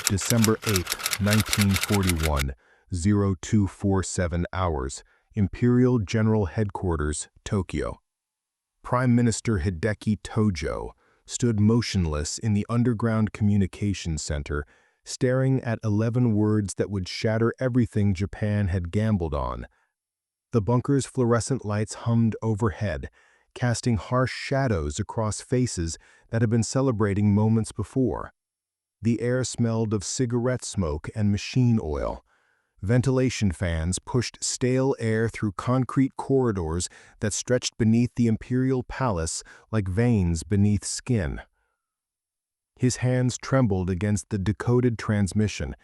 December 8, 1941, 0247 hours, Imperial General Headquarters, Tokyo. Prime Minister Hideki Tojo stood motionless in the underground communications center, staring at 11 words that would shatter everything Japan had gambled on. The bunker's fluorescent lights hummed overhead, casting harsh shadows across faces that had been celebrating moments before. The air smelled of cigarette smoke and machine oil. Ventilation fans pushed stale air through concrete corridors that stretched beneath the Imperial Palace like veins beneath skin. His hands trembled against the decoded transmission.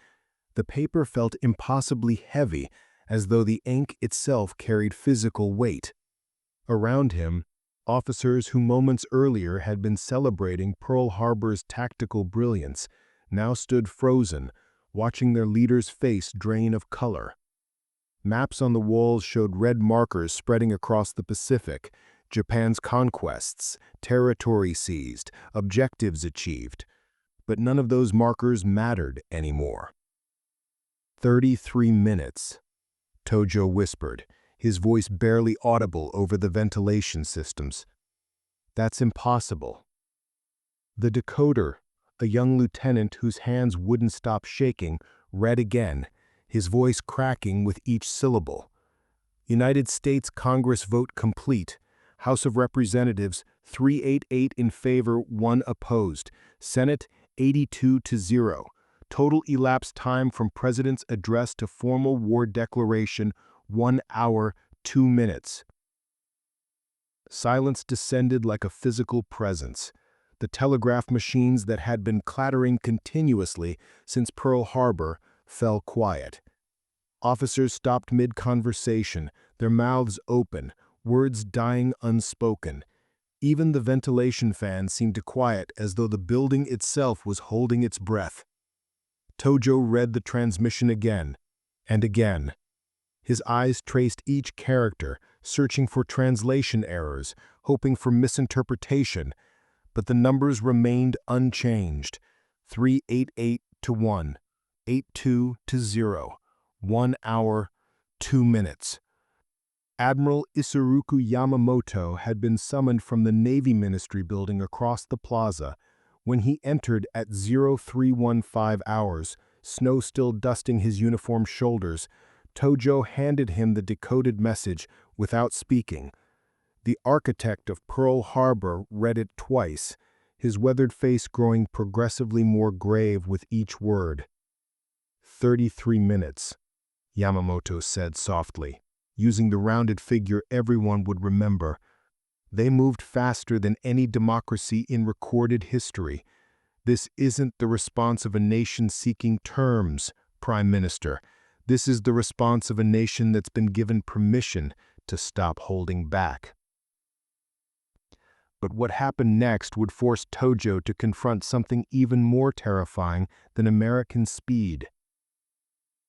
The paper felt impossibly heavy, as though the ink itself carried physical weight. Around him, officers who moments earlier had been celebrating Pearl Harbor's tactical brilliance now stood frozen, watching their leader's face drain of color. Maps on the walls showed red markers spreading across the Pacific, Japan's conquests, territory seized, objectives achieved. But none of those markers mattered anymore. 33 minutes, Tojo whispered, his voice barely audible over the ventilation systems. That's impossible. The decoder, a young lieutenant whose hands wouldn't stop shaking, read again, his voice cracking with each syllable. United States Congress vote complete. House of Representatives 388 in favor, 1 opposed. Senate 82-0. Total elapsed time from President's address to formal war declaration, 1 hour, 2 minutes. Silence descended like a physical presence. The telegraph machines that had been clattering continuously since Pearl Harbor fell quiet. Officers stopped mid-conversation, their mouths open, words dying unspoken. Even the ventilation fan seemed to quiet as though the building itself was holding its breath. Tojo read the transmission again and again. His eyes traced each character, searching for translation errors, hoping for misinterpretation, but the numbers remained unchanged. 388-1, 82-0, 1 hour, 2 minutes. Admiral Yamamoto had been summoned from the Navy Ministry building across the plaza. When he entered at 0315 hours, snow still dusting his uniformed shoulders, Tojo handed him the decoded message without speaking. The architect of Pearl Harbor read it twice, his weathered face growing progressively more grave with each word. 33 minutes, Yamamoto said softly, using the rounded figure everyone would remember. They moved faster than any democracy in recorded history. This isn't the response of a nation seeking terms, Prime Minister. This is the response of a nation that's been given permission to stop holding back. But what happened next would force Tojo to confront something even more terrifying than American speed.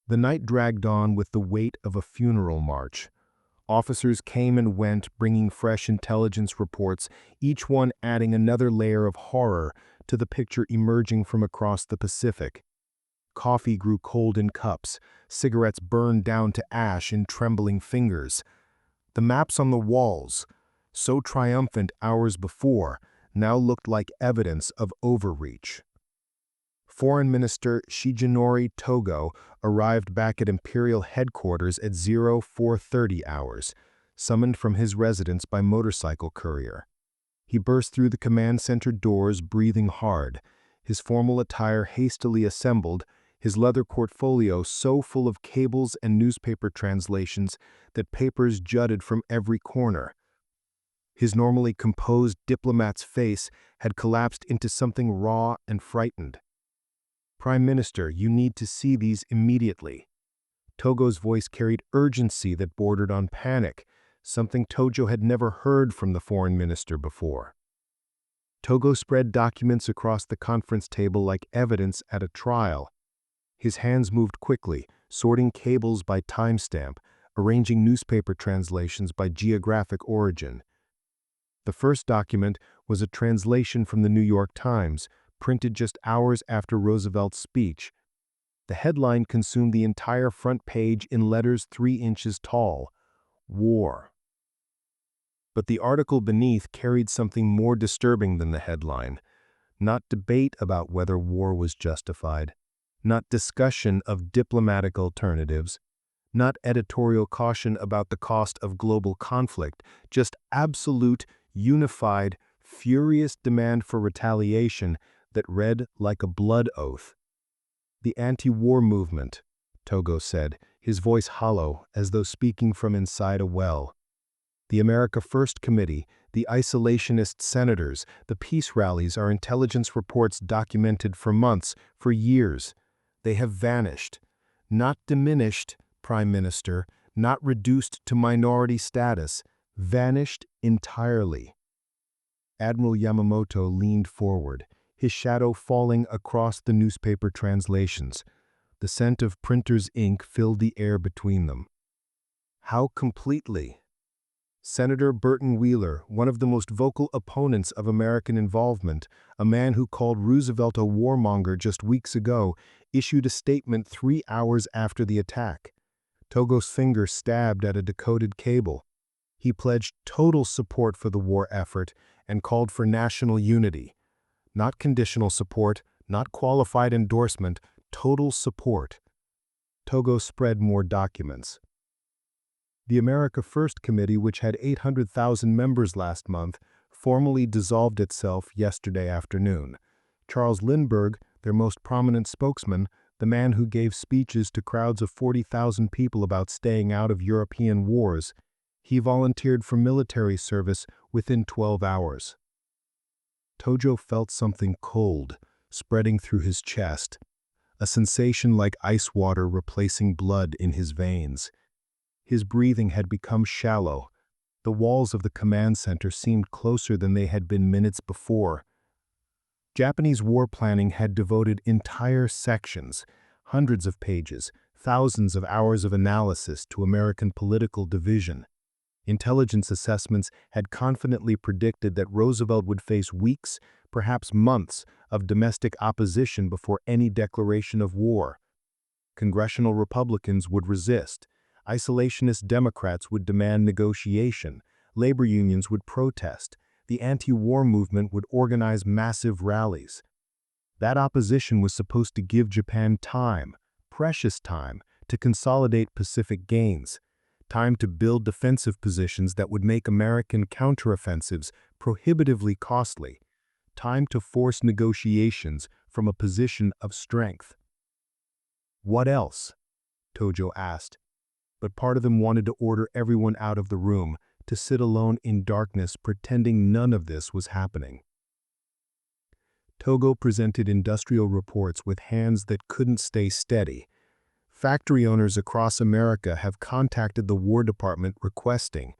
The night dragged on with the weight of a funeral march. Officers came and went, bringing fresh intelligence reports, each one adding another layer of horror to the picture emerging from across the Pacific. Coffee grew cold in cups, cigarettes burned down to ash in trembling fingers. The maps on the walls, so triumphant hours before, now looked like evidence of overreach. Foreign Minister Minister Tōgō arrived back at Imperial Headquarters at 0430 hours, summoned from his residence by motorcycle courier. He burst through the command center doors, breathing hard, his formal attire hastily assembled, his leather portfolio so full of cables and newspaper translations that papers jutted from every corner. His normally composed diplomat's face had collapsed into something raw and frightened. Prime Minister, you need to see these immediately. Togo's voice carried urgency that bordered on panic, something Tojo had never heard from the foreign minister before. Togo spread documents across the conference table like evidence at a trial. His hands moved quickly, sorting cables by timestamp, arranging newspaper translations by geographic origin. The first document was a translation from the New York Times, printed just hours after Roosevelt's speech, The headline consumed the entire front page in letters 3 inches tall: War. But the article beneath carried something more disturbing than the headline. Not debate about whether war was justified, not discussion of diplomatic alternatives, not editorial caution about the cost of global conflict, just absolute, unified, furious demand for retaliation that read like a blood oath. "The anti-war movement," Tōgō said, his voice hollow as though speaking from inside a well. "The America First Committee, the isolationist senators, the peace rallies, our intelligence reports documented for months, for years. They have vanished. Not diminished, Prime Minister, not reduced to minority status, vanished entirely." Admiral Yamamoto leaned forward, his shadow falling across the newspaper translations. The scent of printer's ink filled the air between them. "How completely?" Senator Burton Wheeler, one of the most vocal opponents of American involvement, a man who called Roosevelt a warmonger just weeks ago, issued a statement 3 hours after the attack. Tōgō's finger stabbed at a decoded cable. He pledged total support for the war effort and called for national unity. Not conditional support, not qualified endorsement, total support. Tōgō spread more documents. The America First Committee, which had 800,000 members last month, formally dissolved itself yesterday afternoon. Charles Lindbergh, their most prominent spokesman, the man who gave speeches to crowds of 40,000 people about staying out of European wars, he volunteered for military service within 12 hours. Tōjō felt something cold spreading through his chest, a sensation like ice water replacing blood in his veins. His breathing had become shallow. The walls of the command center seemed closer than they had been minutes before. Japanese war planning had devoted entire sections, hundreds of pages, thousands of hours of analysis to American political division. Intelligence assessments had confidently predicted that Roosevelt would face weeks, perhaps months, of domestic opposition before any declaration of war. Congressional Republicans would resist. Isolationist Democrats would demand negotiation. Labor unions would protest. The anti-war movement would organize massive rallies. That opposition was supposed to give Japan time, precious time, to consolidate Pacific gains. Time to build defensive positions that would make American counteroffensives prohibitively costly. Time to force negotiations from a position of strength. "What else?" Tōjō asked. But part of them wanted to order everyone out of the room, to sit alone in darkness pretending none of this was happening. Tōgō presented industrial reports with hands that couldn't stay steady. Factory owners across America have contacted the War Department requesting,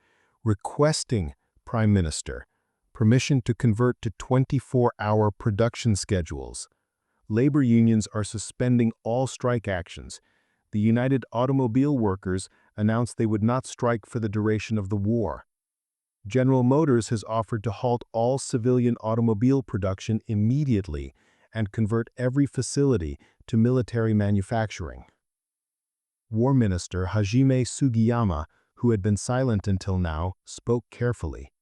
Prime Minister, permission to convert to 24-hour production schedules. Labor unions are suspending all strike actions. The United Automobile Workers announced they would not strike for the duration of the war. General Motors has offered to halt all civilian automobile production immediately and convert every facility to military manufacturing. War Minister Hajime Sugiyama, who had been silent until now, spoke carefully.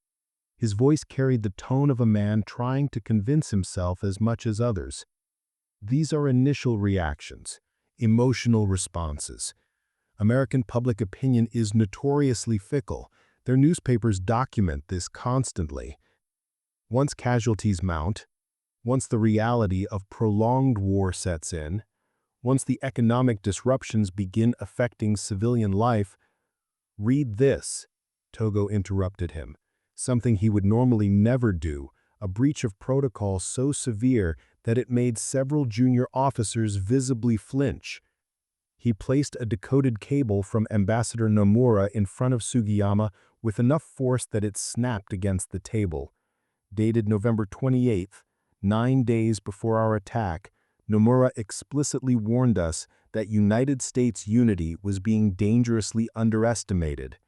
His voice carried the tone of a man trying to convince himself as much as others. These are initial reactions, emotional responses. American public opinion is notoriously fickle. Their newspapers document this constantly. Once casualties mount, once the reality of prolonged war sets in, once the economic disruptions begin affecting civilian life, "Read this," Tōgō interrupted him, something he would normally never do, a breach of protocol so severe that it made several junior officers visibly flinch. He placed a decoded cable from Ambassador Nomura in front of Sugiyama with enough force that it snapped against the table. Dated November 28th, 9 days before our attack, Nomura explicitly warned us that United States unity was being dangerously underestimated.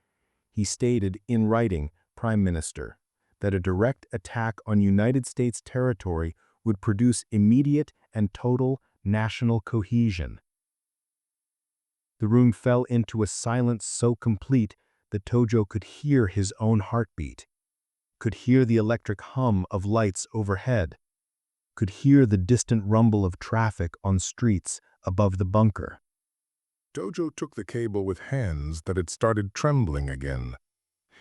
He stated in writing, Prime Minister, that a direct attack on United States territory would produce immediate and total national cohesion. The room fell into a silence so complete that Tojo could hear his own heartbeat, could hear the electric hum of lights overhead, could hear the distant rumble of traffic on streets above the bunker. Tojo took the cable with hands that had started trembling again.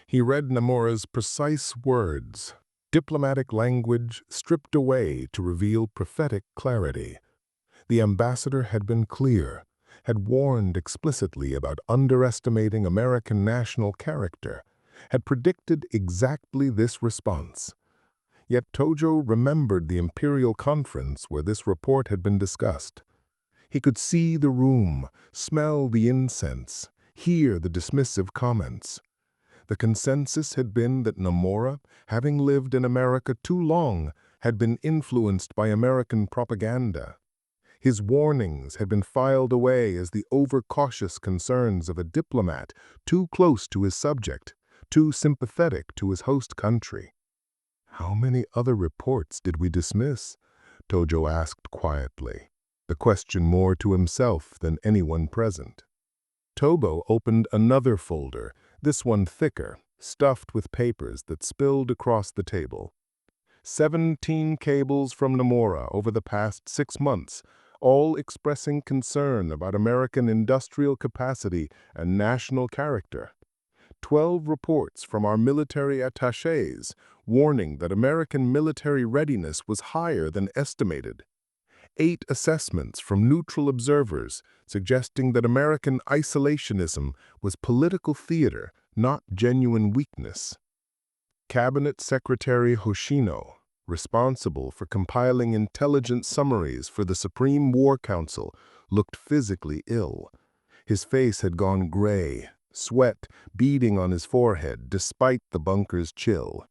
He read Nomura's precise words, diplomatic language stripped away to reveal prophetic clarity. The ambassador had been clear, had warned explicitly about underestimating American national character, had predicted exactly this response. Yet Tojo remembered the Imperial Conference where this report had been discussed. He could see the room, smell the incense, hear the dismissive comments. The consensus had been that Nomura, having lived in America too long, had been influenced by American propaganda. His warnings had been filed away as the overcautious concerns of a diplomat too close to his subject, too sympathetic to his host country. "How many other reports did we dismiss?" Tojo asked quietly, the question more to himself than anyone present. Tobo opened another folder, this one thicker, stuffed with papers that spilled across the table. 17 cables from Nomura over the past 6 months, all expressing concern about American industrial capacity and national character. 12 reports from our military attachés warning that American military readiness was higher than estimated. 8 assessments from neutral observers suggesting that American isolationism was political theater, not genuine weakness. Cabinet Secretary Hoshino, responsible for compiling intelligence summaries for the Supreme War Council, looked physically ill. His face had gone gray, sweat beading on his forehead despite the bunker's chill.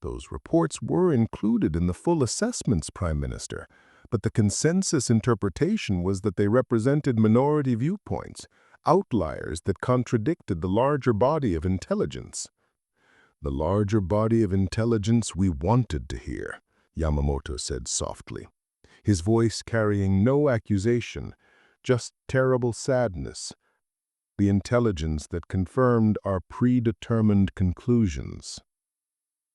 Those reports were included in the full assessments, Prime Minister, but the consensus interpretation was that they represented minority viewpoints, outliers that contradicted the larger body of intelligence. "The larger body of intelligence we wanted to hear," Yamamoto said softly, his voice carrying no accusation, just terrible sadness. "The intelligence that confirmed our predetermined conclusions."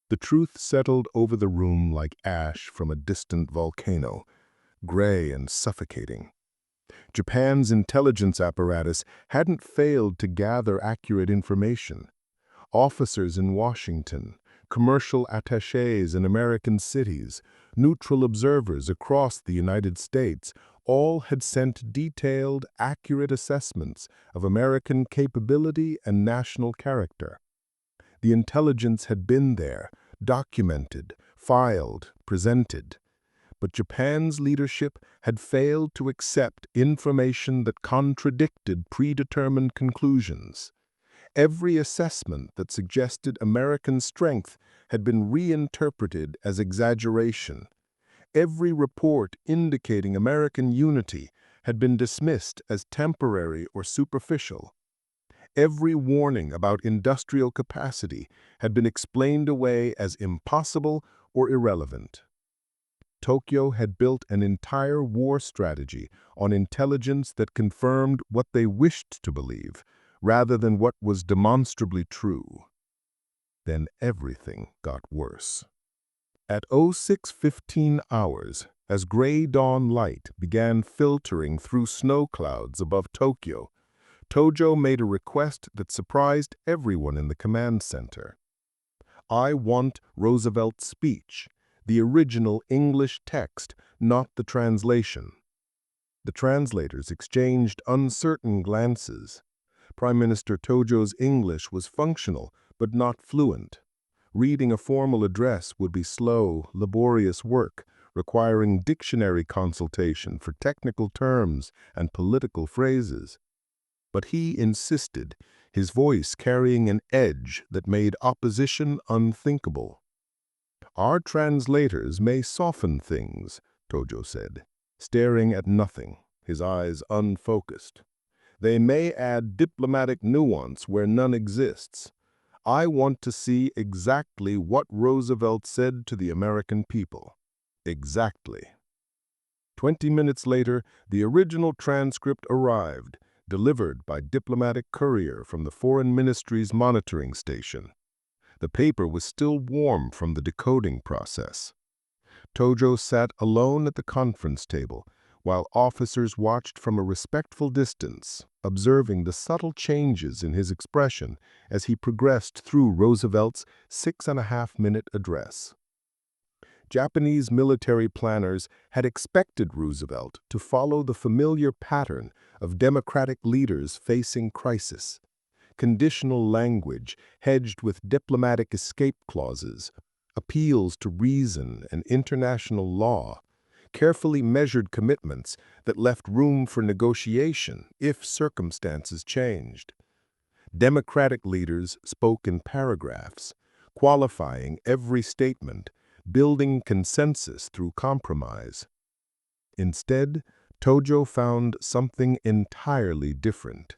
The truth settled over the room like ash from a distant volcano, gray and suffocating. Japan's intelligence apparatus hadn't failed to gather accurate information. Officers in Washington, commercial attachés in American cities, neutral observers across the United States, all had sent detailed, accurate assessments of American capability and national character. The intelligence had been there, documented, filed, presented. But Japan's leadership had failed to accept information that contradicted predetermined conclusions. Every assessment that suggested American strength had been reinterpreted as exaggeration. Every report indicating American unity had been dismissed as temporary or superficial. Every warning about industrial capacity had been explained away as impossible or irrelevant. Tokyo had built an entire war strategy on intelligence that confirmed what they wished to believe, rather than what was demonstrably true. Then everything got worse. At 06:15 hours, as gray dawn light began filtering through snow clouds above Tokyo, Tojo made a request that surprised everyone in the command center. "I want Roosevelt's speech, the original English text, not the translation." The translators exchanged uncertain glances. Prime Minister Tojo's English was functional, but not fluent. Reading a formal address would be slow, laborious work, requiring dictionary consultation for technical terms and political phrases. But he insisted, his voice carrying an edge that made opposition unthinkable. "Our translators may soften things," Tojo said, staring at nothing, his eyes unfocused. "They may add diplomatic nuance where none exists. I want to see exactly what Roosevelt said to the American people. Exactly." 20 minutes later, the original transcript arrived, delivered by diplomatic courier from the Foreign Ministry's monitoring station. The paper was still warm from the decoding process. Tojo sat alone at the conference table, while officers watched from a respectful distance, observing the subtle changes in his expression as he progressed through Roosevelt's 6.5-minute address. Japanese military planners had expected Roosevelt to follow the familiar pattern of democratic leaders facing crisis. Conditional language hedged with diplomatic escape clauses, appeals to reason and international law, carefully measured commitments that left room for negotiation if circumstances changed. Democratic leaders spoke in paragraphs, qualifying every statement, building consensus through compromise. Instead, Tojo found something entirely different.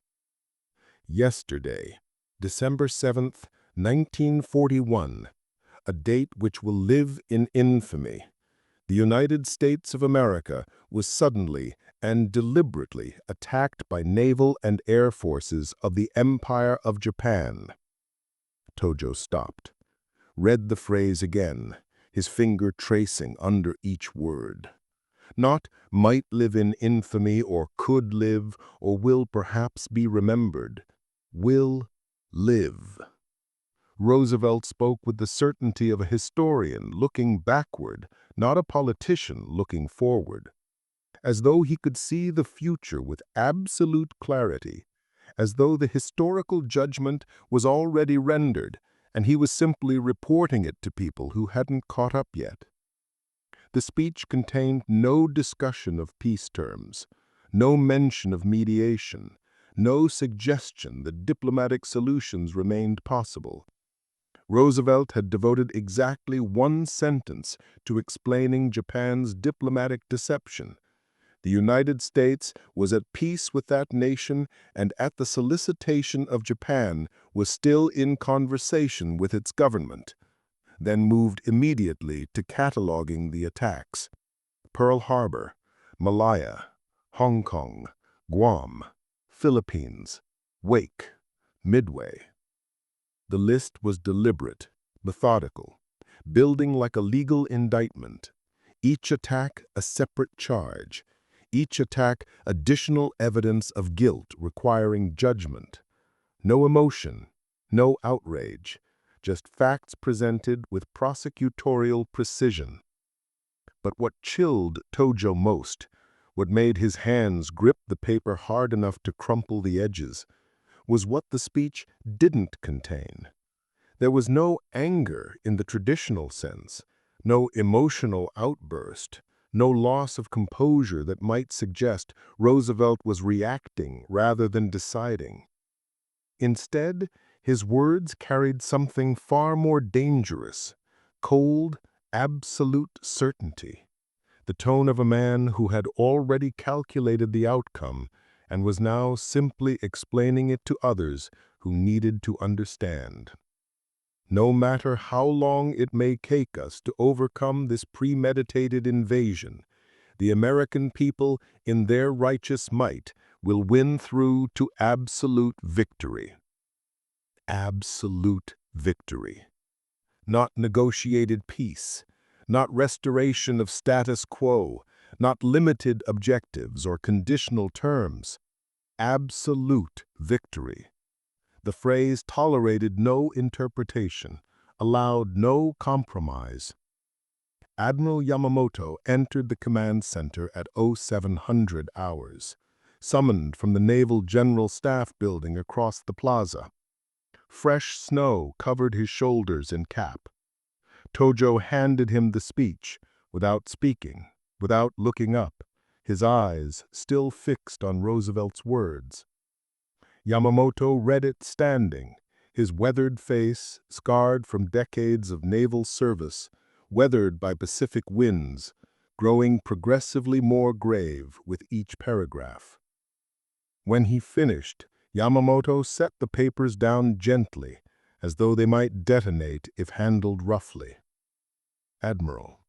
Yesterday, December 7th, 1941, a date which will live in infamy, the United States of America was suddenly and deliberately attacked by naval and air forces of the Empire of Japan. Tojo stopped, read the phrase again, his finger tracing under each word. Not might live in infamy or could live or will perhaps be remembered. Will live. Roosevelt spoke with the certainty of a historian looking backward, not a politician looking forward. As though he could see the future with absolute clarity, as though the historical judgment was already rendered, and he was simply reporting it to people who hadn't caught up yet. The speech contained no discussion of peace terms, no mention of mediation, no suggestion that diplomatic solutions remained possible. Roosevelt had devoted exactly one sentence to explaining Japan's diplomatic deception. The United States was at peace with that nation and at the solicitation of Japan was still in conversation with its government, then moved immediately to cataloging the attacks. Pearl Harbor, Malaya, Hong Kong, Guam, Philippines, Wake, Midway. The list was deliberate, methodical, building like a legal indictment. Each attack a separate charge, each attack additional evidence of guilt requiring judgment. No emotion, no outrage, just facts presented with prosecutorial precision. But what chilled Tojo most, what made his hands grip the paper hard enough to crumple the edges, was what the speech didn't contain. There was no anger in the traditional sense, no emotional outburst, no loss of composure that might suggest Roosevelt was reacting rather than deciding. Instead, his words carried something far more dangerous, cold, absolute certainty, the tone of a man who had already calculated the outcome and was now simply explaining it to others who needed to understand. No matter how long it may take us to overcome this premeditated invasion, the American people, in their righteous might, will win through to absolute victory. Absolute victory. Not negotiated peace, not restoration of status quo, not limited objectives or conditional terms. Absolute victory. The phrase tolerated no interpretation, allowed no compromise. Admiral Yamamoto entered the command center at 0700 hours, summoned from the Naval General Staff building across the plaza. Fresh snow covered his shoulders and cap. Tojo handed him the speech, without speaking, without looking up, his eyes still fixed on Roosevelt's words. Yamamoto read it standing, his weathered face, scarred from decades of naval service, weathered by Pacific winds, growing progressively more grave with each paragraph. When he finished, Yamamoto set the papers down gently, as though they might detonate if handled roughly. Admiral,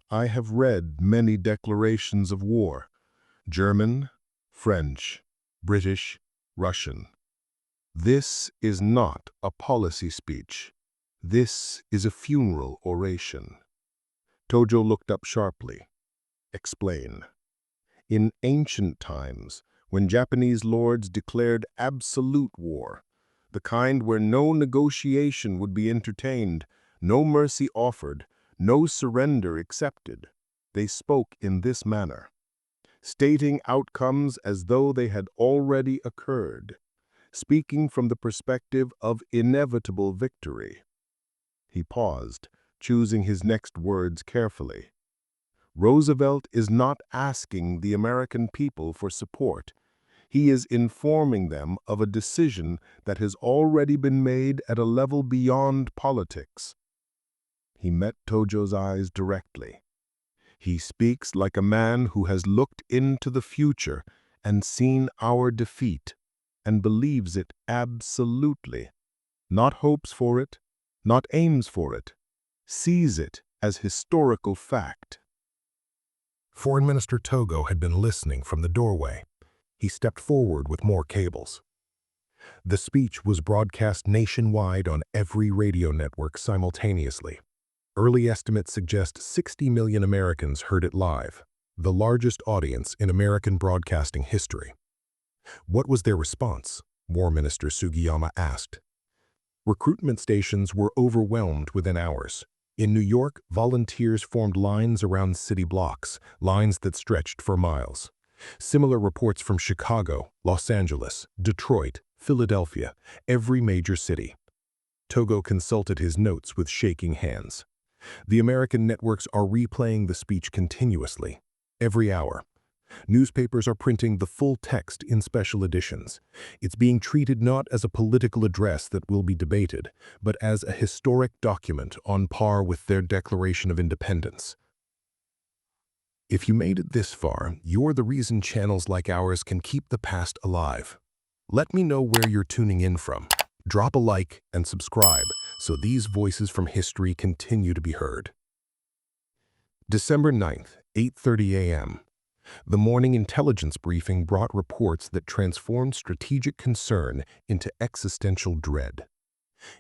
I have read many declarations of war, German, French, British, Russian. This is not a policy speech. This is a funeral oration. Tojo looked up sharply. Explain. In ancient times, when Japanese lords declared absolute war, the kind where no negotiation would be entertained, no mercy offered, no surrender accepted, they spoke in this manner, stating outcomes as though they had already occurred, speaking from the perspective of inevitable victory. He paused, choosing his next words carefully. Roosevelt is not asking the American people for support. He is informing them of a decision that has already been made at a level beyond politics. He met Tojo's eyes directly. He speaks like a man who has looked into the future and seen our defeat, and believes it absolutely. Not hopes for it, not aims for it, sees it as historical fact. Foreign Minister Tōgō had been listening from the doorway. He stepped forward with more cables. The speech was broadcast nationwide on every radio network simultaneously. Early estimates suggest 60 million Americans heard it live, the largest audience in American broadcasting history. What was their response? War Minister Sugiyama asked. Recruitment stations were overwhelmed within hours. In New York, volunteers formed lines around city blocks, lines that stretched for miles. Similar reports from Chicago, Los Angeles, Detroit, Philadelphia, every major city. Tōgō consulted his notes with shaking hands. The American networks are replaying the speech continuously, every hour. Newspapers are printing the full text in special editions. It's being treated not as a political address that will be debated, but as a historic document on par with their Declaration of Independence. If you made it this far, you're the reason channels like ours can keep the past alive. Let me know where you're tuning in from. Drop a like and subscribe so these voices from history continue to be heard. December 9th, 8:30 a.m. The morning intelligence briefing brought reports that transformed strategic concern into existential dread.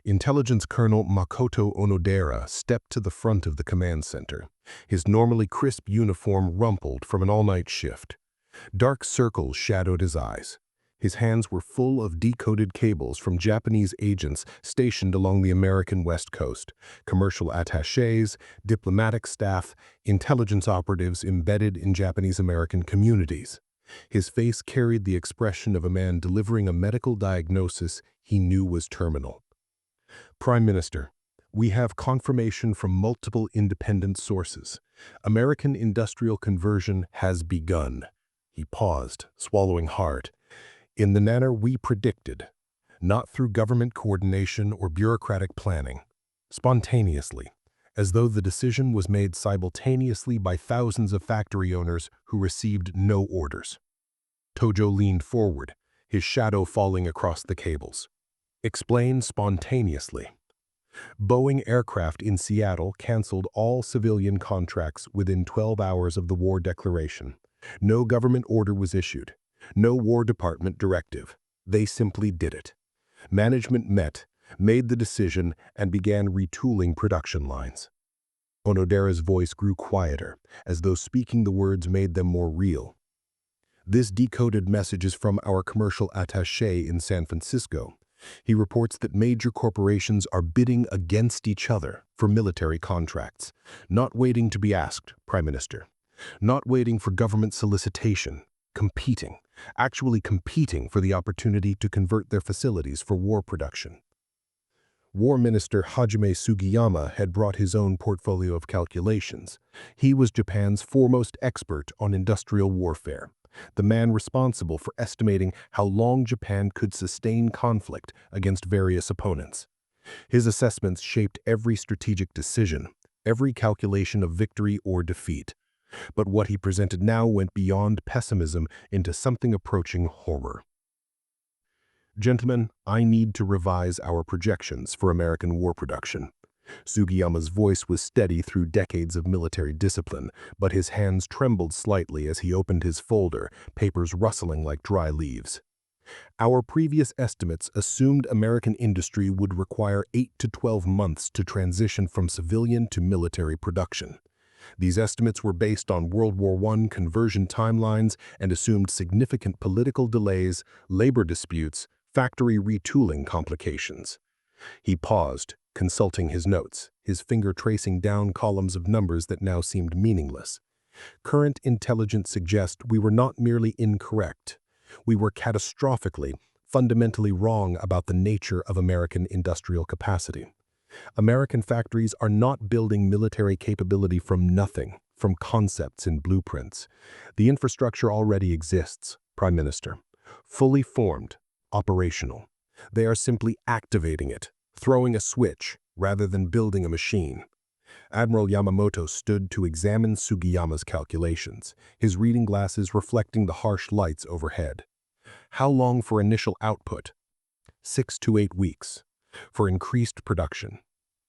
Intelligence Colonel Makoto Onodera stepped to the front of the command center, his normally crisp uniform rumpled from an all-night shift. Dark circles shadowed his eyes. His hands were full of decoded cables from Japanese agents stationed along the American West Coast, commercial attachés, diplomatic staff, intelligence operatives embedded in Japanese-American communities. His face carried the expression of a man delivering a medical diagnosis he knew was terminal. Prime Minister, we have confirmation from multiple independent sources. American industrial conversion has begun. He paused, swallowing hard. In the manner we predicted, not through government coordination or bureaucratic planning, spontaneously, as though the decision was made simultaneously by thousands of factory owners who received no orders. Tojo leaned forward, his shadow falling across the cables. Explain spontaneously. Boeing aircraft in Seattle canceled all civilian contracts within 12 hours of the war declaration. No government order was issued. No War Department directive. They simply did it. Management met, made the decision, and began retooling production lines. Onodera's voice grew quieter, as though speaking the words made them more real. This decoded message is from our commercial attaché in San Francisco. He reports that major corporations are bidding against each other for military contracts, not waiting to be asked, Prime Minister, not waiting for government solicitation, actually competing for the opportunity to convert their facilities for war production. War Minister Hajime Sugiyama had brought his own portfolio of calculations. He was Japan's foremost expert on industrial warfare, the man responsible for estimating how long Japan could sustain conflict against various opponents. His assessments shaped every strategic decision, every calculation of victory or defeat. But what he presented now went beyond pessimism into something approaching horror. Gentlemen, I need to revise our projections for American war production. Sugiyama's voice was steady through decades of military discipline, but his hands trembled slightly as he opened his folder, papers rustling like dry leaves. Our previous estimates assumed American industry would require 8 to 12 months to transition from civilian to military production. These estimates were based on World War I conversion timelines and assumed significant political delays, labor disputes, factory retooling complications. He paused, consulting his notes, his finger tracing down columns of numbers that now seemed meaningless. Current intelligence suggests we were not merely incorrect. We were catastrophically, fundamentally wrong about the nature of American industrial capacity. American factories are not building military capability from nothing, from concepts and blueprints. The infrastructure already exists, Prime Minister. Fully formed, operational. They are simply activating it, throwing a switch, rather than building a machine. Admiral Yamamoto stood to examine Sugiyama's calculations, his reading glasses reflecting the harsh lights overhead. How long for initial output? 6 to 8 weeks. For increased production.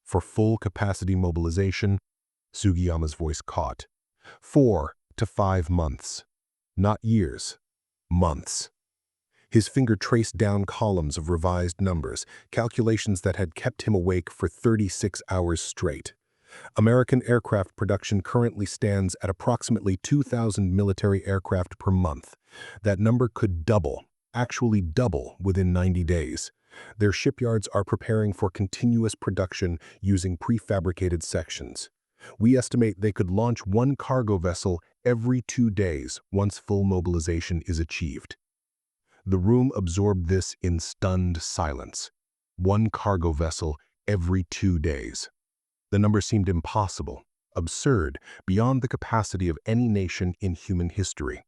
For full capacity mobilization, Sugiyama's voice caught. 4 to 5 months. Not years. Months. His finger traced down columns of revised numbers, calculations that had kept him awake for 36 hours straight. American aircraft production currently stands at approximately 2,000 military aircraft per month. That number could double, actually double, within 90 days. Their shipyards are preparing for continuous production using prefabricated sections. We estimate they could launch one cargo vessel every 2 days once full mobilization is achieved. The room absorbed this in stunned silence. One cargo vessel every 2 days. The number seemed impossible, absurd, beyond the capacity of any nation in human history.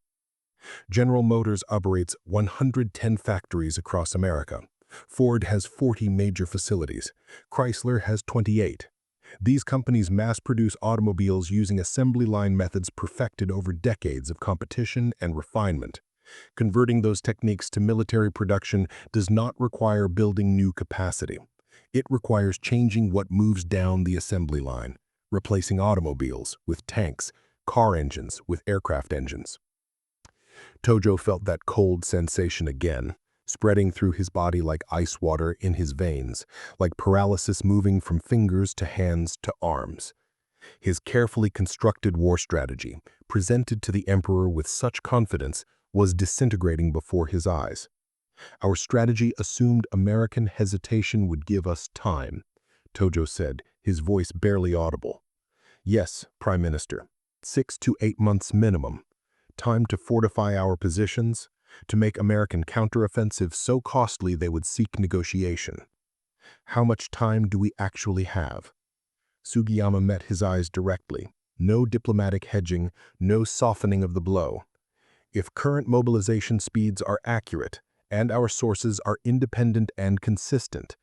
General Motors operates 110 factories across America. Ford has 40 major facilities. Chrysler has 28. These companies mass-produce automobiles using assembly line methods perfected over decades of competition and refinement. Converting those techniques to military production does not require building new capacity. It requires changing what moves down the assembly line, replacing automobiles with tanks, car engines with aircraft engines. Tojo felt that cold sensation again, spreading through his body like ice water in his veins, like paralysis moving from fingers to hands to arms. His carefully constructed war strategy, presented to the emperor with such confidence, was disintegrating before his eyes. Our strategy assumed American hesitation would give us time, Tojo said, his voice barely audible. Yes, Prime Minister, 6 to 8 months minimum. Time to fortify our positions, to make American counteroffensive so costly they would seek negotiation. How much time do we actually have? Sugiyama met his eyes directly. No diplomatic hedging, no softening of the blow. If current mobilization speeds are accurate, and our sources are independent and consistent,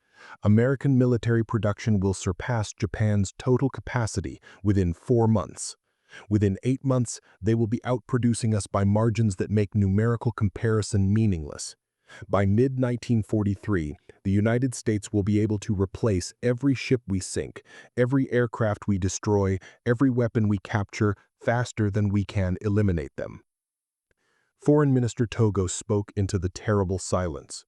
American military production will surpass Japan's total capacity within 4 months. Within 8 months, they will be outproducing us by margins that make numerical comparison meaningless. By mid-1943, the United States will be able to replace every ship we sink, every aircraft we destroy, every weapon we capture, faster than we can eliminate them. Foreign Minister Tōgō spoke into the terrible silence.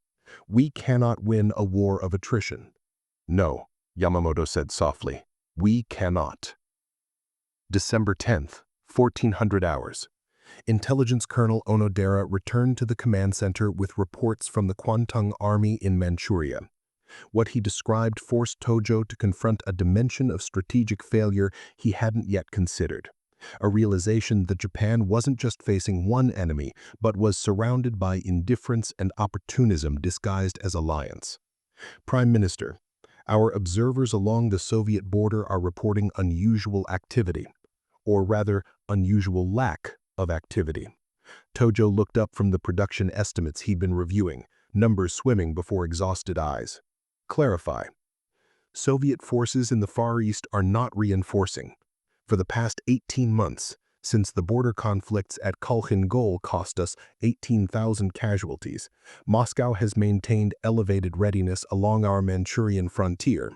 We cannot win a war of attrition. No, Yamamoto said softly. We cannot. December 10th, 1400 hours. Intelligence Colonel Onodera returned to the command center with reports from the Kwantung Army in Manchuria. What he described forced Tojo to confront a dimension of strategic failure he hadn't yet considered. A realization that Japan wasn't just facing one enemy, but was surrounded by indifference and opportunism disguised as alliance. Prime Minister, our observers along the Soviet border are reporting unusual activity, or rather, unusual lack of activity. Tojo looked up from the production estimates he'd been reviewing, numbers swimming before exhausted eyes. Clarify. Soviet forces in the Far East are not reinforcing. For the past 18 months, since the border conflicts at Khalkhin Gol cost us 18,000 casualties, Moscow has maintained elevated readiness along our Manchurian frontier.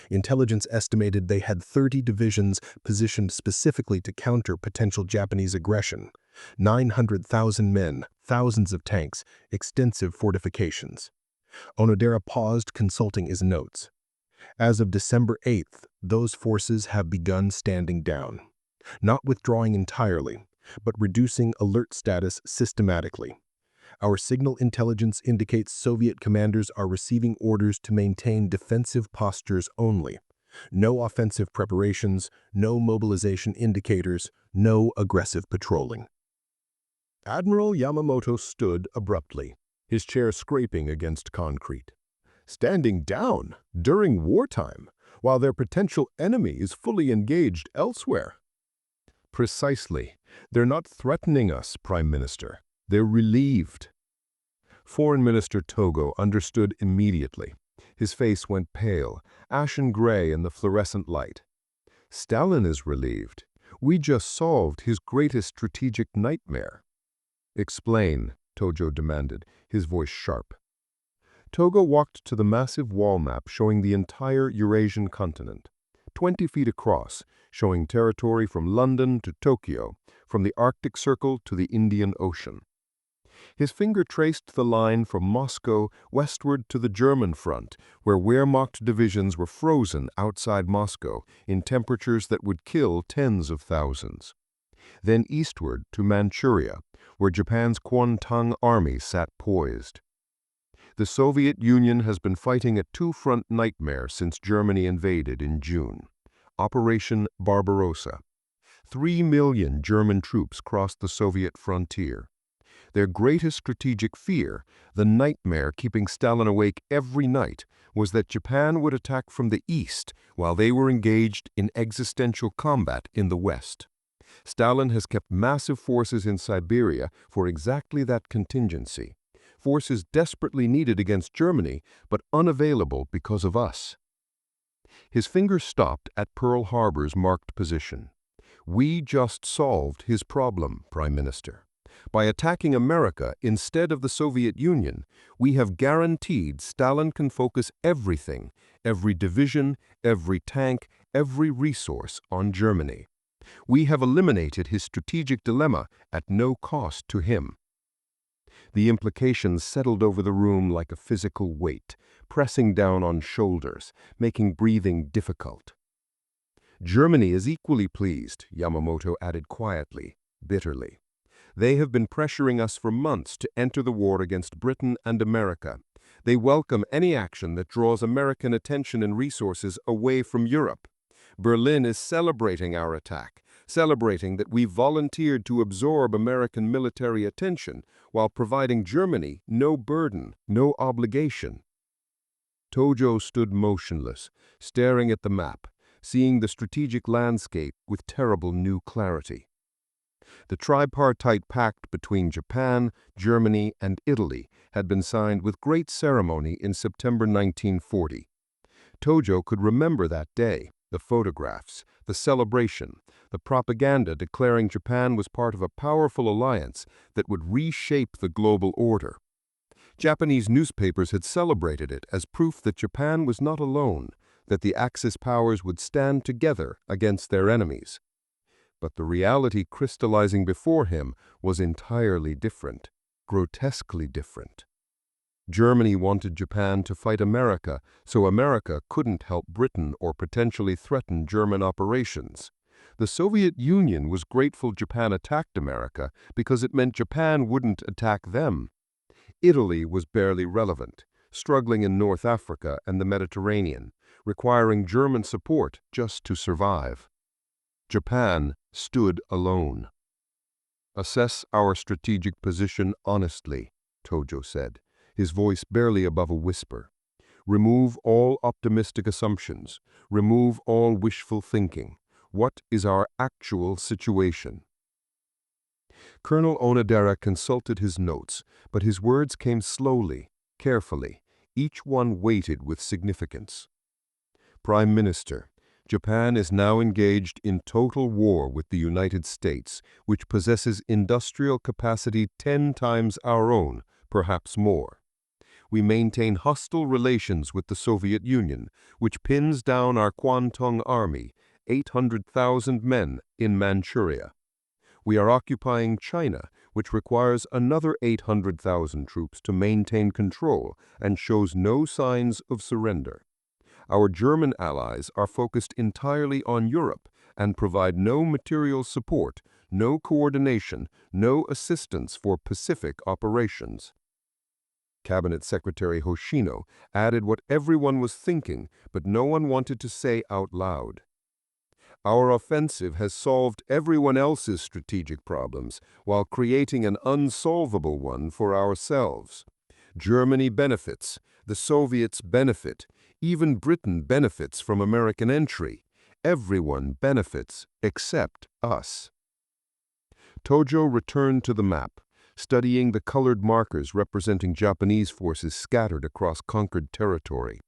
Intelligence estimated they had 30 divisions positioned specifically to counter potential Japanese aggression, 900,000 men, thousands of tanks, extensive fortifications. Onodera paused, consulting his notes. As of December 8th, those forces have begun standing down, not withdrawing entirely, but reducing alert status systematically. Our signal intelligence indicates Soviet commanders are receiving orders to maintain defensive postures only. No offensive preparations, no mobilization indicators, no aggressive patrolling. Admiral Yamamoto stood abruptly, his chair scraping against concrete. Standing down during wartime, while their potential enemy is fully engaged elsewhere. Precisely. They're not threatening us, Prime Minister. They're relieved. Foreign Minister Tōgō understood immediately. His face went pale, ashen gray in the fluorescent light. Stalin is relieved. We just solved his greatest strategic nightmare. Explain, Tojo demanded, his voice sharp. Tōgō walked to the massive wall map showing the entire Eurasian continent, 20 feet across, showing territory from London to Tokyo, from the Arctic Circle to the Indian Ocean. His finger traced the line from Moscow westward to the German front, where Wehrmacht divisions were frozen outside Moscow in temperatures that would kill tens of thousands. Then eastward to Manchuria, where Japan's Kuomintang army sat poised. The Soviet Union has been fighting a two-front nightmare since Germany invaded in June. Operation Barbarossa. 3 million German troops crossed the Soviet frontier. Their greatest strategic fear, the nightmare keeping Stalin awake every night, was that Japan would attack from the east while they were engaged in existential combat in the west. Stalin has kept massive forces in Siberia for exactly that contingency. Forces desperately needed against Germany, but unavailable because of us. His finger stopped at Pearl Harbor's marked position. We just solved his problem, Prime Minister. By attacking America instead of the Soviet Union, we have guaranteed Stalin can focus everything, every division, every tank, every resource on Germany. We have eliminated his strategic dilemma at no cost to him. The implications settled over the room like a physical weight, pressing down on shoulders, making breathing difficult. Germany is equally pleased, Yamamoto added quietly, bitterly. They have been pressuring us for months to enter the war against Britain and America. They welcome any action that draws American attention and resources away from Europe. Berlin is celebrating our attack, celebrating that we volunteered to absorb American military attention while providing Germany no burden, no obligation. Tojo stood motionless, staring at the map, seeing the strategic landscape with terrible new clarity. The tripartite pact between Japan, Germany, and Italy had been signed with great ceremony in September 1940. Tojo could remember that day, the photographs, the celebration, the propaganda declaring Japan was part of a powerful alliance that would reshape the global order. Japanese newspapers had celebrated it as proof that Japan was not alone, that the Axis powers would stand together against their enemies. But the reality crystallizing before him was entirely different, grotesquely different. Germany wanted Japan to fight America, so America couldn't help Britain or potentially threaten German operations. The Soviet Union was grateful Japan attacked America because it meant Japan wouldn't attack them. Italy was barely relevant, struggling in North Africa and the Mediterranean, requiring German support just to survive. Japan stood alone. Assess our strategic position honestly, Tojo said, his voice barely above a whisper. Remove all optimistic assumptions. Remove all wishful thinking. What is our actual situation? Colonel Onodera consulted his notes, but his words came slowly, carefully, each one weighted with significance. Prime Minister, Japan is now engaged in total war with the United States, which possesses industrial capacity 10 times our own, perhaps more. we maintain hostile relations with the Soviet Union, which pins down our Kwantung Army, 800,000 men, in Manchuria. We are occupying China, which requires another 800,000 troops to maintain control and shows no signs of surrender. Our German allies are focused entirely on Europe and provide no material support, no coordination, no assistance for Pacific operations. Cabinet Secretary Hoshino added what everyone was thinking, but no one wanted to say out loud. Our offensive has solved everyone else's strategic problems while creating an unsolvable one for ourselves. Germany benefits, the Soviets benefit, even Britain benefits from American entry. Everyone benefits except us. Tojo returned to the map, studying the colored markers representing Japanese forces scattered across conquered territory.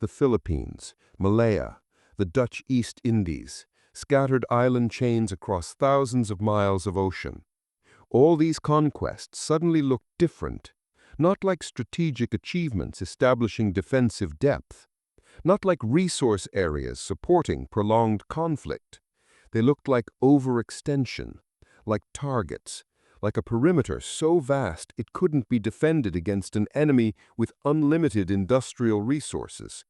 The Philippines, Malaya, the Dutch East Indies, scattered island chains across thousands of miles of ocean. All these conquests suddenly looked different, not like strategic achievements establishing defensive depth, not like resource areas supporting prolonged conflict. They looked like overextension, like targets, like a perimeter so vast it couldn't be defended against an enemy with unlimited industrial resources.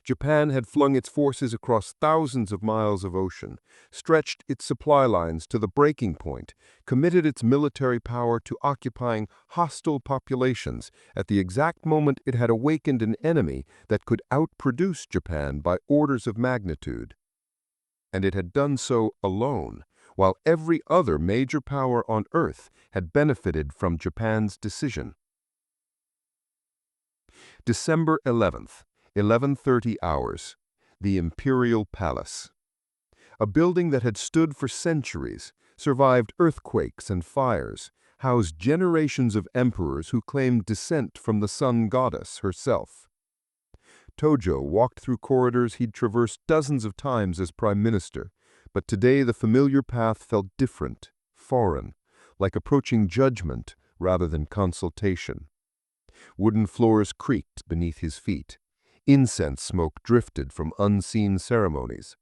Japan had flung its forces across thousands of miles of ocean, stretched its supply lines to the breaking point, committed its military power to occupying hostile populations at the exact moment it had awakened an enemy that could outproduce Japan by orders of magnitude. And it had done so alone, while every other major power on Earth had benefited from Japan's decision. December 11th. 11:30 hours, the Imperial Palace. A building that had stood for centuries, survived earthquakes and fires, housed generations of emperors who claimed descent from the sun goddess herself. Tojo walked through corridors he'd traversed dozens of times as prime minister, but today the familiar path felt different, foreign, like approaching judgment rather than consultation. Wooden floors creaked beneath his feet. Incense smoke drifted from unseen ceremonies.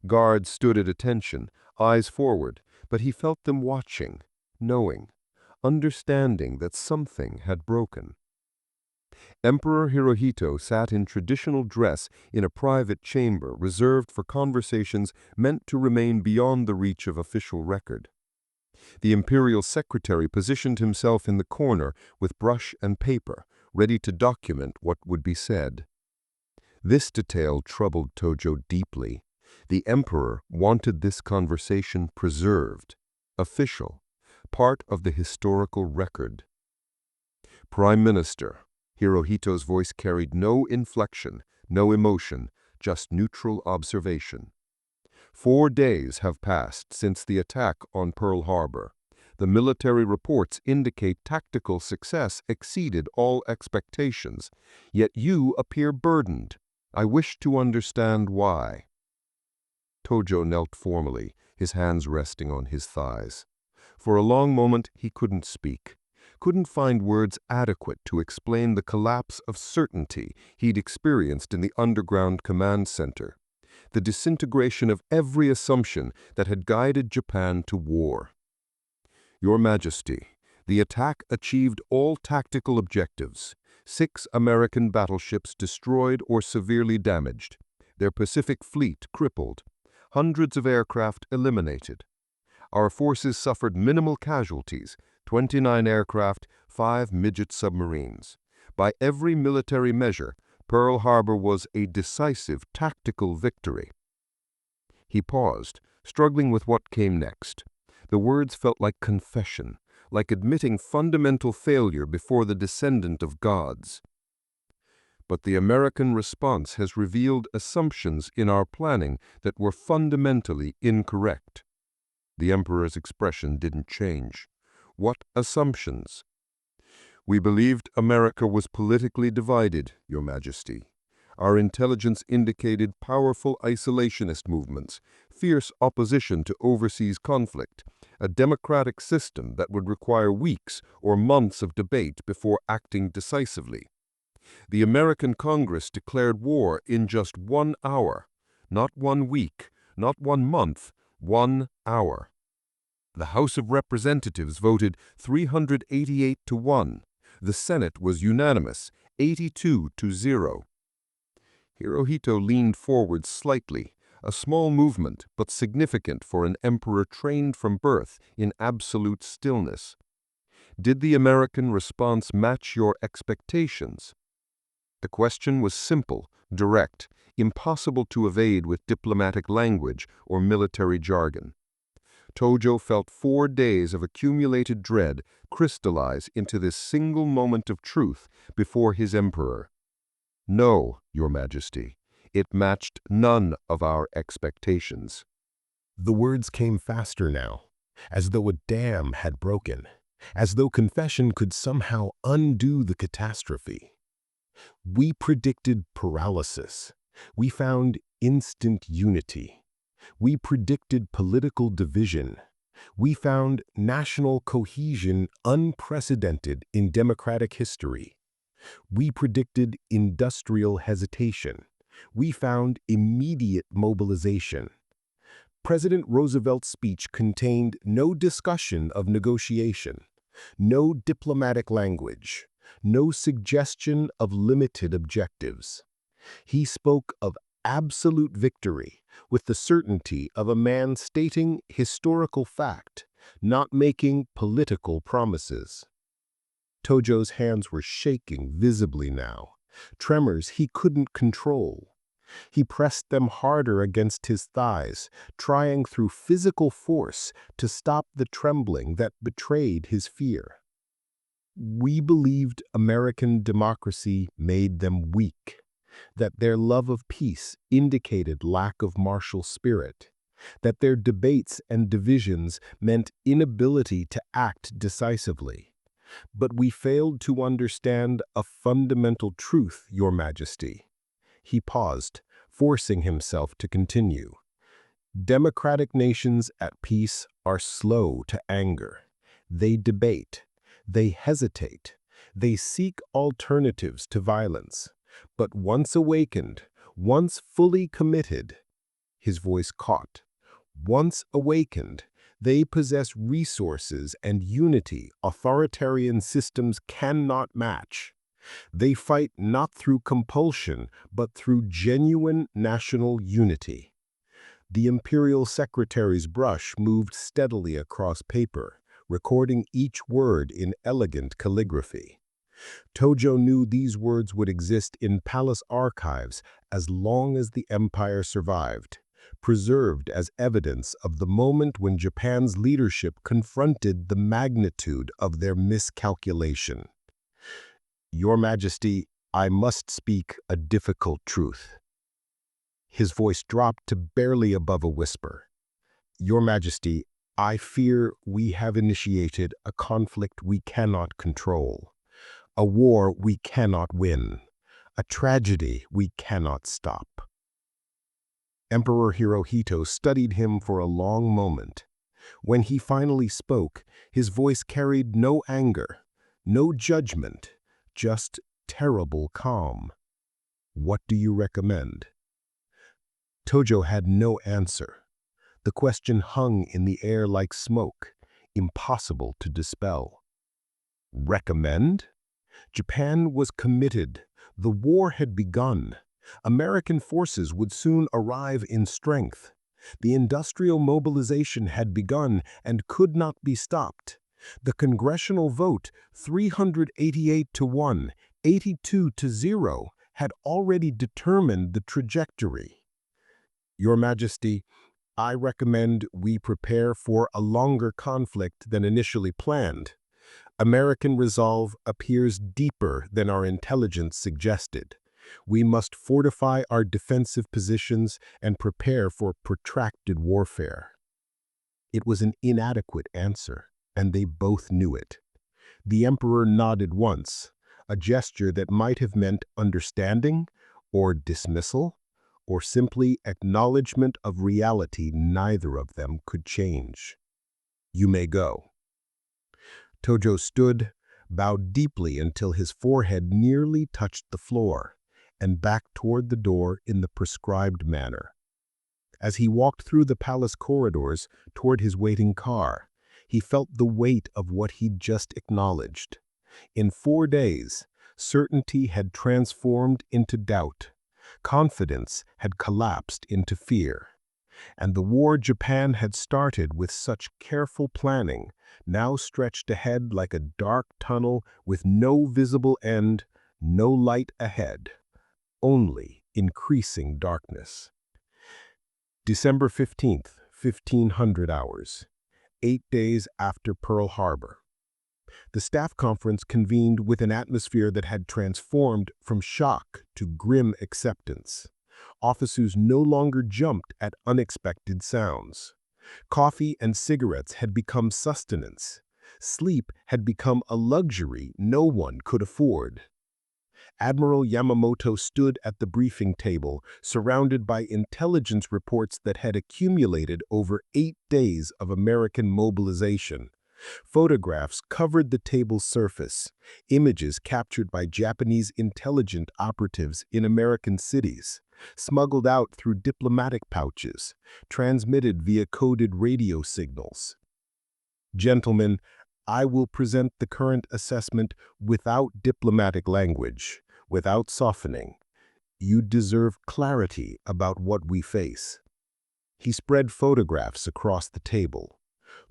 Guards stood at attention, eyes forward, but he felt them watching, knowing, understanding that something had broken. Emperor Hirohito sat in traditional dress in a private chamber reserved for conversations meant to remain beyond the reach of official record. The imperial secretary positioned himself in the corner with brush and paper, ready to document what would be said. This detail troubled Tojo deeply. The emperor wanted this conversation preserved, official, part of the historical record. Prime Minister, Hirohito's voice carried no inflection, no emotion, just neutral observation. 4 days have passed since the attack on Pearl Harbor. The military reports indicate tactical success exceeded all expectations, yet you appear burdened. I wish to understand why. Tojo knelt formally, his hands resting on his thighs. For a long moment he couldn't speak, couldn't find words adequate to explain the collapse of certainty he'd experienced in the underground command center, the disintegration of every assumption that had guided Japan to war. Your Majesty, the attack achieved all tactical objectives. 6 American battleships destroyed or severely damaged, their Pacific fleet crippled, hundreds of aircraft eliminated. Our forces suffered minimal casualties, 29 aircraft, 5 midget submarines. By every military measure, Pearl Harbor was a decisive tactical victory. He paused, struggling with what came next. The words felt like confession, like admitting fundamental failure before the descendant of gods. But the American response has revealed assumptions in our planning that were fundamentally incorrect. The Emperor's expression didn't change. What assumptions? We believed America was politically divided, Your Majesty. Our intelligence indicated powerful isolationist movements, fierce opposition to overseas conflict, a democratic system that would require weeks or months of debate before acting decisively. The American Congress declared war in just 1 hour, not 1 week, not 1 month, 1 hour. The House of Representatives voted 388 to 1. The Senate was unanimous, 82 to 0. Hirohito leaned forward slightly, a small movement but significant for an emperor trained from birth in absolute stillness. Did the American response match your expectations? The question was simple, direct, impossible to evade with diplomatic language or military jargon. Tojo felt 4 days of accumulated dread crystallize into this single moment of truth before his emperor. No, Your Majesty, it matched none of our expectations. The words came faster now, as though a dam had broken, as though confession could somehow undo the catastrophe. We predicted paralysis. We found instant unity. We predicted political division. We found national cohesion unprecedented in democratic history. We predicted industrial hesitation. We found immediate mobilization. President Roosevelt's speech contained no discussion of negotiation, no diplomatic language, no suggestion of limited objectives. He spoke of absolute victory with the certainty of a man stating historical fact, not making political promises. Tojo's hands were shaking visibly now, tremors he couldn't control. He pressed them harder against his thighs, trying through physical force to stop the trembling that betrayed his fear. We believed American democracy made them weak, that their love of peace indicated lack of martial spirit, that their debates and divisions meant inability to act decisively. But we failed to understand a fundamental truth, Your Majesty. He paused, forcing himself to continue. Democratic nations at peace are slow to anger. They debate. They hesitate. They seek alternatives to violence. But once awakened, once fully committed, his voice caught. Once awakened, they possess resources and unity authoritarian systems cannot match. They fight not through compulsion, but through genuine national unity. The Imperial Secretary's brush moved steadily across paper, recording each word in elegant calligraphy. Tojo knew these words would exist in palace archives as long as the empire survived, preserved as evidence of the moment when Japan's leadership confronted the magnitude of their miscalculation. Your Majesty, I must speak a difficult truth. His voice dropped to barely above a whisper. Your Majesty, I fear we have initiated a conflict we cannot control, a war we cannot win, a tragedy we cannot stop. Emperor Hirohito studied him for a long moment. When he finally spoke, his voice carried no anger, no judgment, just terrible calm. What do you recommend? Tojo had no answer. The question hung in the air like smoke, impossible to dispel. Recommend? Japan was committed. The war had begun. American forces would soon arrive in strength. The industrial mobilization had begun and could not be stopped. The congressional vote, 388 to 1, 82 to 0, had already determined the trajectory. Your Majesty, I recommend we prepare for a longer conflict than initially planned. American resolve appears deeper than our intelligence suggested. We must fortify our defensive positions and prepare for protracted warfare. It was an inadequate answer, and they both knew it. The emperor nodded once, a gesture that might have meant understanding, or dismissal, or simply acknowledgement of reality neither of them could change. You may go. Tojo stood, bowed deeply until his forehead nearly touched the floor, and backed toward the door in the prescribed manner. As he walked through the palace corridors toward his waiting car, he felt the weight of what he'd just acknowledged. In 4 days, certainty had transformed into doubt. Confidence had collapsed into fear. And the war Japan had started with such careful planning now stretched ahead like a dark tunnel with no visible end, no light ahead, only increasing darkness. December 15th, 1500 hours, 8 days after Pearl Harbor. The staff conference convened with an atmosphere that had transformed from shock to grim acceptance. Officers no longer jumped at unexpected sounds. Coffee and cigarettes had become sustenance. Sleep had become a luxury no one could afford. Admiral Yamamoto stood at the briefing table, surrounded by intelligence reports that had accumulated over 8 days of American mobilization. Photographs covered the table's surface, images captured by Japanese intelligence operatives in American cities, smuggled out through diplomatic pouches, transmitted via coded radio signals. Gentlemen, I will present the current assessment without diplomatic language, without softening. You deserve clarity about what we face. He spread photographs across the table.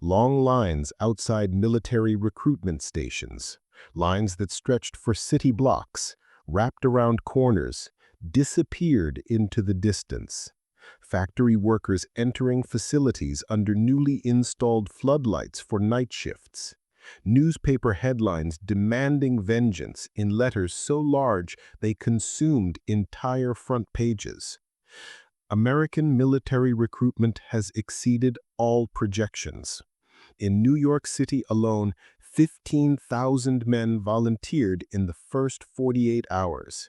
Long lines outside military recruitment stations, lines that stretched for city blocks, wrapped around corners, disappeared into the distance. Factory workers entering facilities under newly installed floodlights for night shifts. Newspaper headlines demanding vengeance in letters so large they consumed entire front pages. American military recruitment has exceeded all projections. In New York City alone, 15,000 men volunteered in the first 48 hours.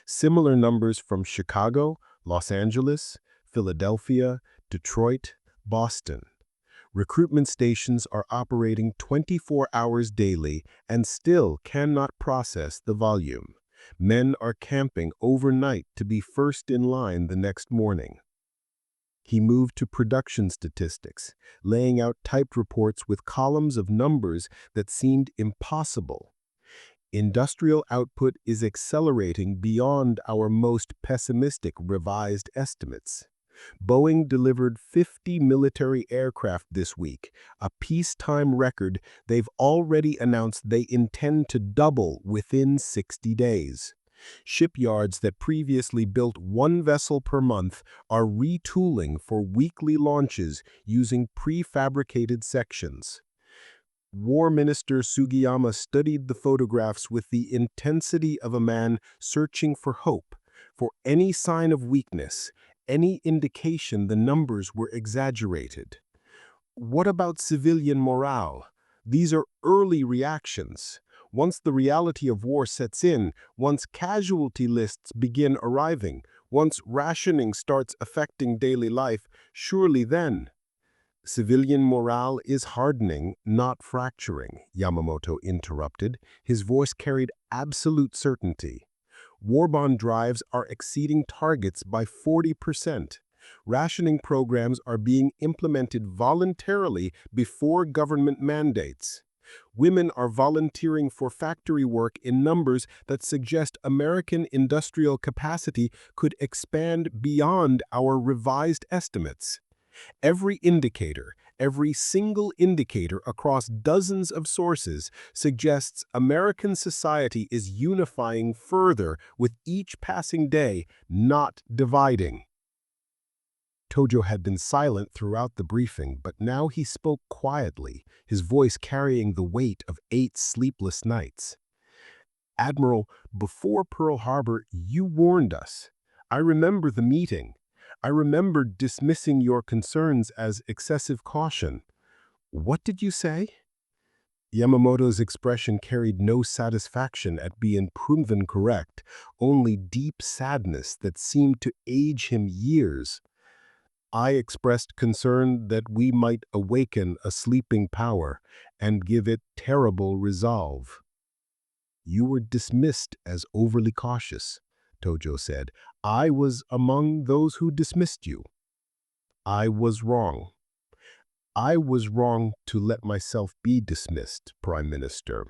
Similar numbers from Chicago, Los Angeles, Philadelphia, Detroit, Boston. Recruitment stations are operating 24 hours daily and still cannot process the volume. Men are camping overnight to be first in line the next morning. He moved to production statistics, laying out typed reports with columns of numbers that seemed impossible. Industrial output is accelerating beyond our most pessimistic revised estimates. Boeing delivered 50 military aircraft this week, a peacetime record they've already announced they intend to double within 60 days. Shipyards that previously built 1 vessel per month are retooling for weekly launches using prefabricated sections. War Minister Sugiyama studied the photographs with the intensity of a man searching for hope, for any sign of weakness, any indication the numbers were exaggerated. What about civilian morale? These are early reactions. Once the reality of war sets in, once casualty lists begin arriving, once rationing starts affecting daily life, surely then. Civilian morale is hardening, not fracturing, Yamamoto interrupted. His voice carried absolute certainty. War bond drives are exceeding targets by 40%. Rationing programs are being implemented voluntarily before government mandates. Women are volunteering for factory work in numbers that suggest American industrial capacity could expand beyond our revised estimates. Every indicator, every single indicator across dozens of sources suggests American society is unifying further with each passing day, not dividing. Tojo had been silent throughout the briefing, but now he spoke quietly, his voice carrying the weight of 8 sleepless nights. Admiral, before Pearl Harbor, you warned us. I remember the meeting. I remember dismissing your concerns as excessive caution. What did you say? Yamamoto's expression carried no satisfaction at being proven correct, only deep sadness that seemed to age him years. I expressed concern that we might awaken a sleeping power and give it terrible resolve. "You were dismissed as overly cautious," Tojo said. "I was among those who dismissed you. I was wrong. I was wrong to let myself be dismissed, Prime Minister.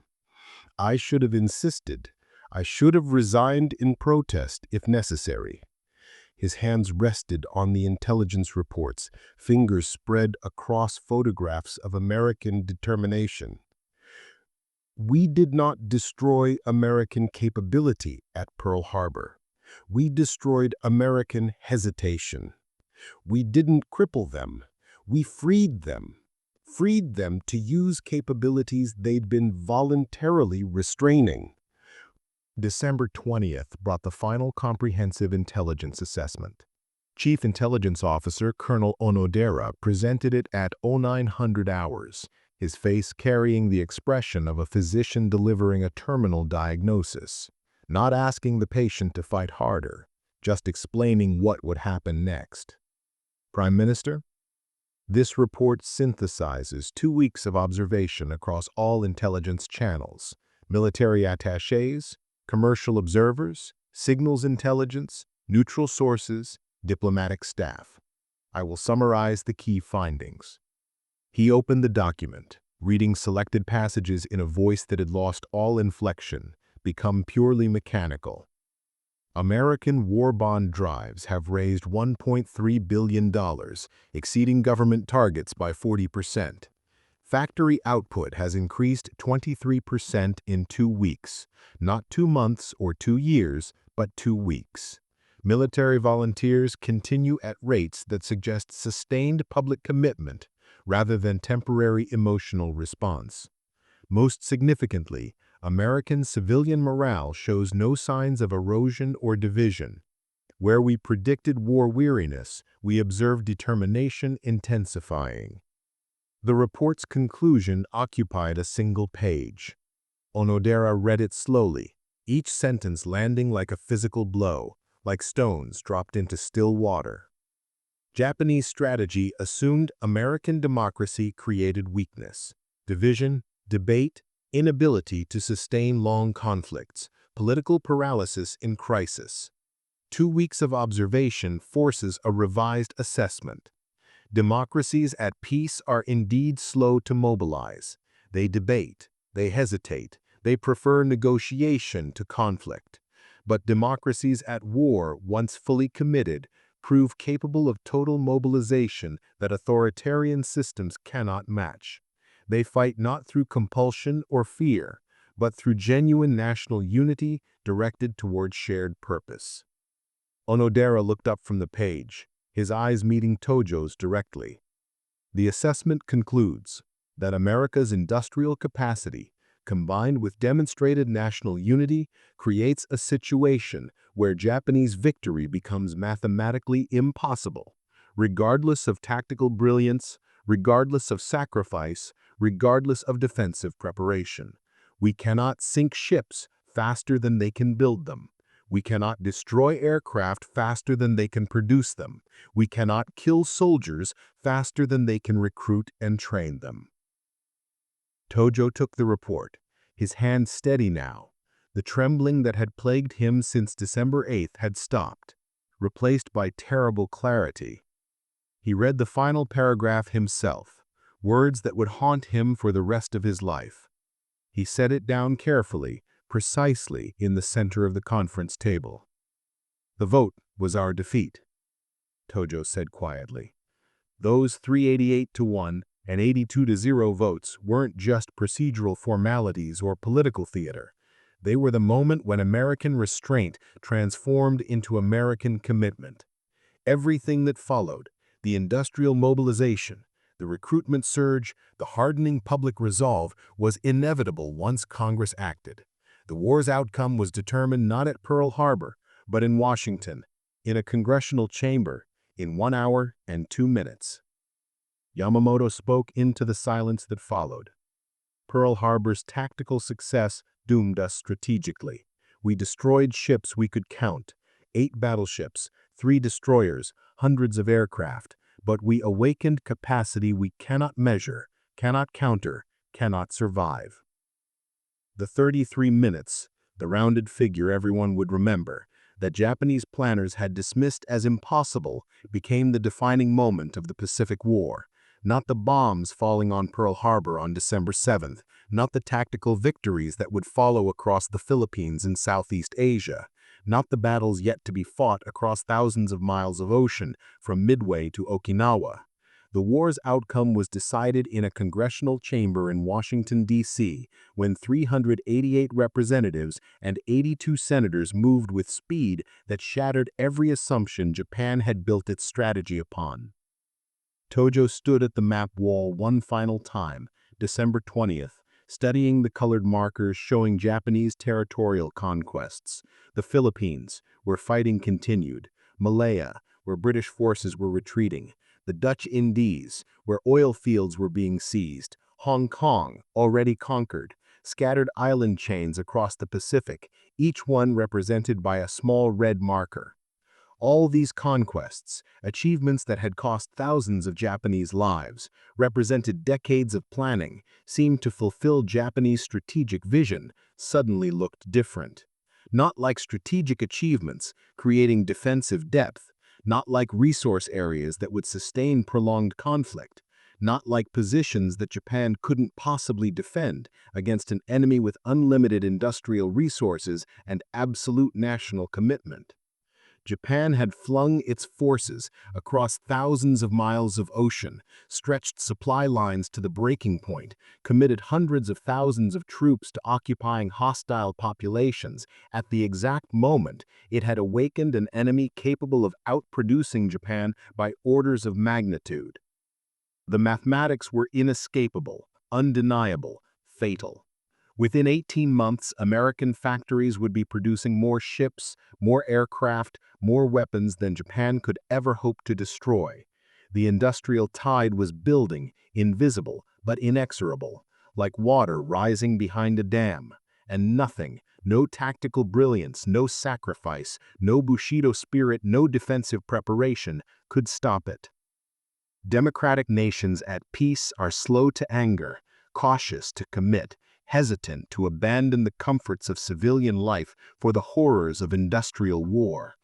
I should have insisted. I should have resigned in protest if necessary." His hands rested on the intelligence reports, fingers spread across photographs of American determination. "We did not destroy American capability at Pearl Harbor. We destroyed American hesitation. We didn't cripple them. We freed them to use capabilities they'd been voluntarily restraining." December 20th brought the final comprehensive intelligence assessment. Chief Intelligence Officer Colonel Onodera presented it at 0900 hours, his face carrying the expression of a physician delivering a terminal diagnosis, not asking the patient to fight harder, just explaining what would happen next. "Prime Minister, this report synthesizes 2 weeks of observation across all intelligence channels, military attachés, commercial observers, signals intelligence, neutral sources, diplomatic staff. I will summarize the key findings." He opened the document, reading selected passages in a voice that had lost all inflection, become purely mechanical. "American war bond drives have raised $1.3 billion, exceeding government targets by 40%. Factory output has increased 23% in 2 weeks, not 2 months or 2 years, but 2 weeks. Military volunteers continue at rates that suggest sustained public commitment rather than temporary emotional response. Most significantly, American civilian morale shows no signs of erosion or division. Where we predicted war weariness, we observe determination intensifying." The report's conclusion occupied a single page. Onodera read it slowly, each sentence landing like a physical blow, like stones dropped into still water. "Japanese strategy assumed American democracy created weakness, division, debate, inability to sustain long conflicts, political paralysis in crisis. 2 weeks of observation forces a revised assessment. Democracies at peace are indeed slow to mobilize. They debate, they hesitate, they prefer negotiation to conflict. But democracies at war, once fully committed, prove capable of total mobilization that authoritarian systems cannot match. They fight not through compulsion or fear, but through genuine national unity directed toward shared purpose." Onodera looked up from the page, his eyes meeting Tojo's directly. The assessment concludes that America's industrial capacity, combined with demonstrated national unity, creates a situation where Japanese victory becomes mathematically impossible, regardless of tactical brilliance, regardless of sacrifice, regardless of defensive preparation. We cannot sink ships faster than they can build them. We cannot destroy aircraft faster than they can produce them. We cannot kill soldiers faster than they can recruit and train them. Tojo took the report, his hand steady now. The trembling that had plagued him since December 8th had stopped, replaced by terrible clarity. He read the final paragraph himself, words that would haunt him for the rest of his life. He set it down carefully, precisely in the center of the conference table. "The vote was our defeat," Tojo said quietly. "Those 388 to 1 and 82 to 0 votes weren't just procedural formalities or political theater. They were the moment when American restraint transformed into American commitment. Everything that followed, the industrial mobilization, the recruitment surge, the hardening public resolve, was inevitable once Congress acted. The war's outcome was determined not at Pearl Harbor, but in Washington, in a congressional chamber, in 1 hour and 2 minutes. Yamamoto spoke into the silence that followed. "Pearl Harbor's tactical success doomed us strategically. We destroyed ships we could count, 8 battleships, 3 destroyers, hundreds of aircraft, but we awakened capacity we cannot measure, cannot counter, cannot survive." The 33 minutes, the rounded figure everyone would remember, that Japanese planners had dismissed as impossible, became the defining moment of the Pacific War. Not the bombs falling on Pearl Harbor on December 7th, not the tactical victories that would follow across the Philippines and Southeast Asia, not the battles yet to be fought across thousands of miles of ocean from Midway to Okinawa. The war's outcome was decided in a congressional chamber in Washington, D.C., when 388 representatives and 82 senators moved with speed that shattered every assumption Japan had built its strategy upon. Tojo stood at the map wall one final time, December 20th, studying the colored markers showing Japanese territorial conquests. The Philippines, where fighting continued; Malaya, where British forces were retreating; the Dutch Indies, where oil fields were being seized; Hong Kong, already conquered; scattered island chains across the Pacific, each one represented by a small red marker. All these conquests, achievements that had cost thousands of Japanese lives, represented decades of planning, seemed to fulfill Japanese strategic vision, suddenly looked different. Not like strategic achievements, creating defensive depth, not like resource areas that would sustain prolonged conflict, not like positions that Japan couldn't possibly defend against an enemy with unlimited industrial resources and absolute national commitment. Japan had flung its forces across thousands of miles of ocean, stretched supply lines to the breaking point, committed hundreds of thousands of troops to occupying hostile populations at the exact moment it had awakened an enemy capable of outproducing Japan by orders of magnitude. The mathematics were inescapable, undeniable, fatal. Within 18 months, American factories would be producing more ships, more aircraft, more weapons than Japan could ever hope to destroy. The industrial tide was building, invisible but inexorable, like water rising behind a dam. And nothing, no tactical brilliance, no sacrifice, no Bushido spirit, no defensive preparation, could stop it. Democratic nations at peace are slow to anger, cautious to commit, hesitant to abandon the comforts of civilian life for the horrors of industrial war.